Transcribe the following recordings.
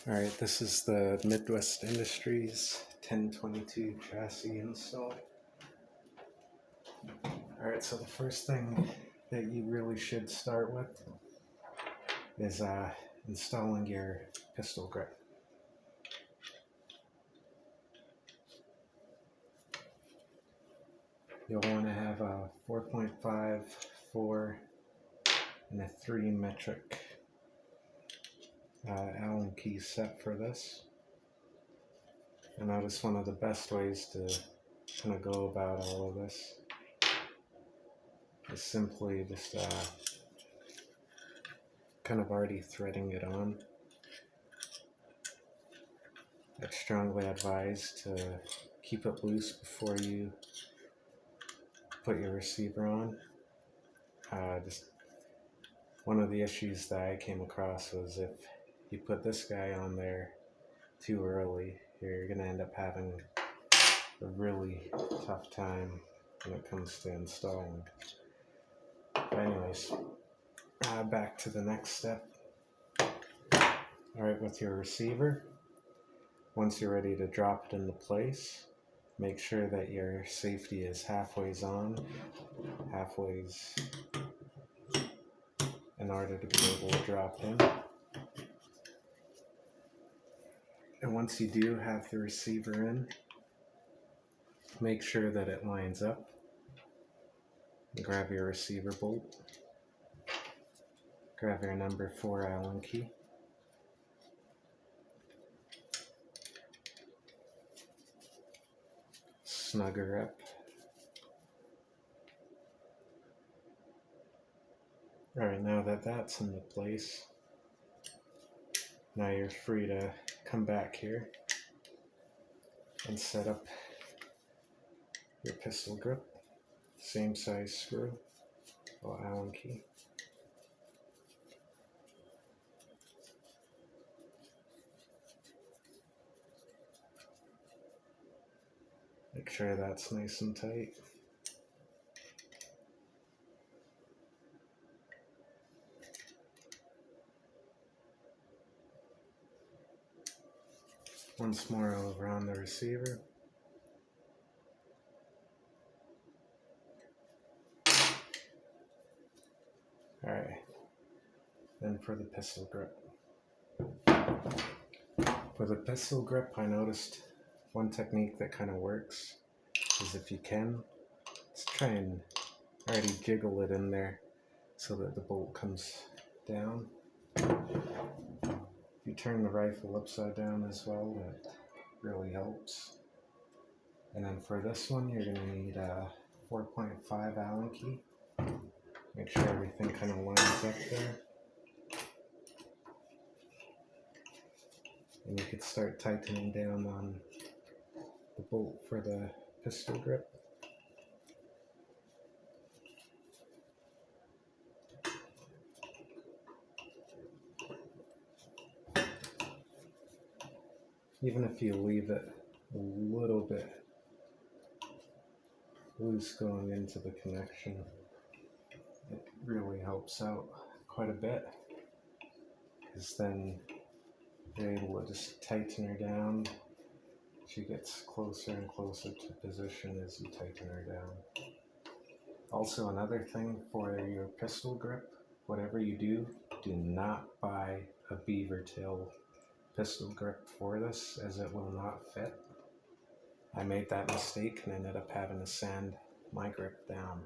Alright, this is the Midwest Industries 1022 chassis install. Alright, so the first thing that you really should start with is installing your pistol grip. You'll want to have a 4.5, 4, and a 3 metric Allen key set for this. I notice one of the best ways to kind of go about all of this is simply just kind of already threading it on. I'd strongly advise to keep it loose before you put your receiver on. Just one of the issues that I came across was if you put this guy on there too early, you're going to end up having a really tough time when it comes to installing. But anyways, back to the next step. Alright, with your receiver, once you're ready to drop it into place, make sure that your safety is halfways on, halfways in order to be able to drop in. And once you do have the receiver in, make sure that it lines up. Grab your receiver bolt. Grab your number 4 Allen key. Snug her up. Alright, now that that's into place, now you're free to come back here and set up your pistol grip. Same size screw, or Allen key. Make sure that's nice and tight. Once more over on the receiver. Alright, then for the pistol grip. For the pistol grip, I noticed one technique that kind of works is if you can, just try and already jiggle it in there so that the bolt comes down. If you turn the rifle upside down as well, that really helps. And then for this one, you're going to need a 4.5 Allen key. Make sure everything kind of lines up there. And you could start tightening down on the bolt for the pistol grip. Even if you leave it a little bit loose going into the connection, it really helps out quite a bit, because then you're able to just tighten her down. She gets closer and closer to position as you tighten her down. Also, another thing for your pistol grip, whatever you do not buy a beaver tail pistol grip for this, as it will not fit. I made that mistake and ended up having to sand my grip down.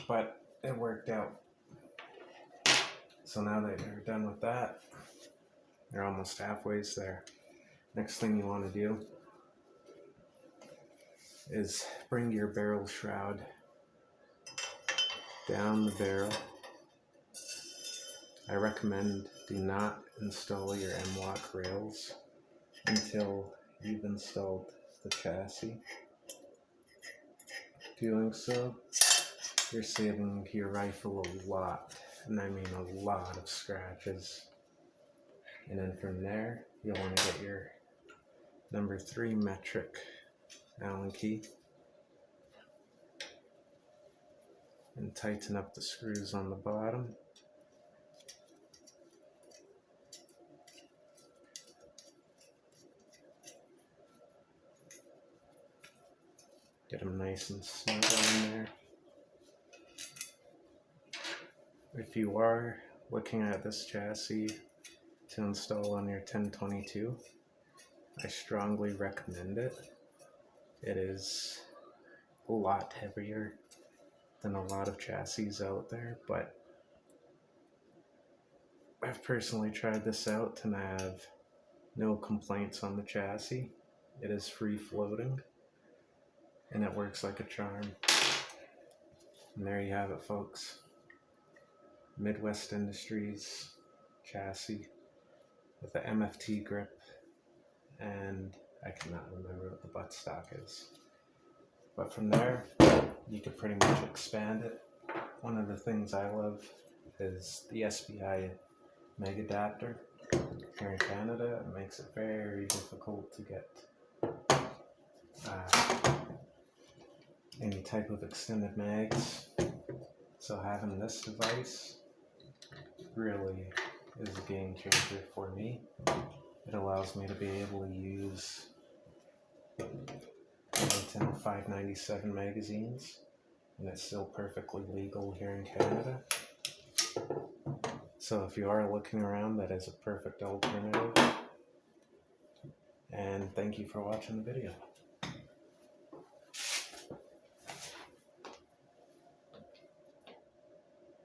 But it worked out. So now that you're done with that, you're almost halfway there. Next thing you want to do is bring your barrel shroud down the barrel. I recommend do not install your M-lock rails until you've installed the chassis. Doing so, you're saving your rifle a lot, and I mean a lot of scratches. And then from there, you'll want to get your number 3 metric Allen key and tighten up the screws on the bottom. Get them nice and snug on there. If you are looking at this chassis to install on your 1022, I strongly recommend it. It is a lot heavier than a lot of chassis out there, but I've personally tried this out and I have no complaints on the chassis. It is free floating and it works like a charm. And there you have it, folks. Midwest Industries chassis with the MFT grip, and I cannot remember what the buttstock is. But from there, you can pretty much expand it. One of the things I love is the SBI Meg adapter. Here in Canada, it makes it very difficult to get any type of extended mags. So having this device really is a game changer for me. It allows me to be able to use 597 magazines, and it's still perfectly legal here in Canada. So if you are looking around, that is a perfect alternative. And thank you for watching the video.